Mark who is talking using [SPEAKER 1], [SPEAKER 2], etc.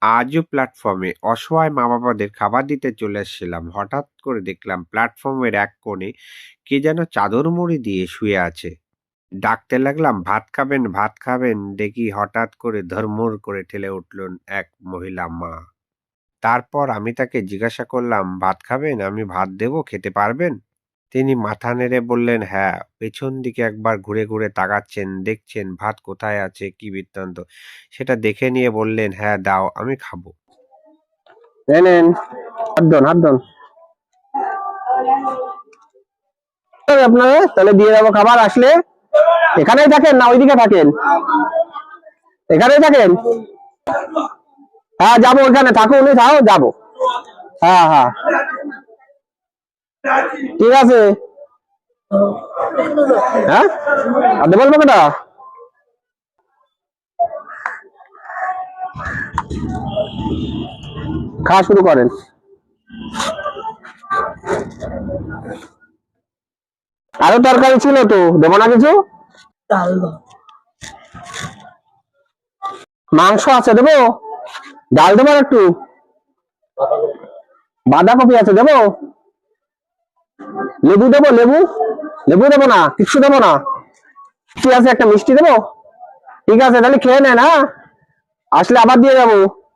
[SPEAKER 1] আজও প্ল্যাটফর্মে অসহায় মা-বাবাদের খাবার দিতে চলে এসেছিলাম। হঠাৎ করে দেখলাম প্ল্যাটফর্মের এক কোণে কে যেন চাদর মুড়ি দিয়ে শুয়ে আছে। ডাকতে লাগলাম, "ভাত খাবেন, ভাত খাবেন?" দেখি হঠাৎ করে ধড়মড় করে ঠেলে উঠলেন এক মহিলা মা। তারপর আমি তাকে জিজ্ঞাসা করলাম, "ভাত খাবেন? আমি ভাত দেবো, খেতে পারবেন?" তিনি মাথা নেড়ে বললেন, "হ্যাঁ।" পেছন দিকে একবার ঘুরে ঘুরে তাকাচ্ছেন, দেখছেন ভাত কোথায় আছে, কি বৃত্তান্ত। সেটা দেখে নিয়ে বললেন, "হ্যাঁ দাও, আমি খাবো।"
[SPEAKER 2] এই নেন, হাত ধন, হাত ধন। আপনারা তাহলে দিয়ে যাবো খাবার আসলে। এখানেই থাকেন না ওইদিকে থাকেন? এখানেই থাকেন? হ্যাঁ যাবো, ওইখানে থাকুন, যাবো। হ্যাঁ হ্যাঁ ঠিক আছে। হ্যাঁ আর বলবো কেটা খাওয়া শুরু করেন। আরো তরকারি ছিল তো, দেবো না কিছু? মাংস আছে, দেবো? ডাল দেবো আর একটু? বাঁধাকপি আছে, দেবো? লেবু দেবো? লেবু লেবু দেবো না? কিছু দেবো না? কি আছে, একটা মিষ্টি দেবো? ঠিক আছে তাহলে খেয়ে নেন, হ্যাঁ আসলে আবার দিয়ে যাবো।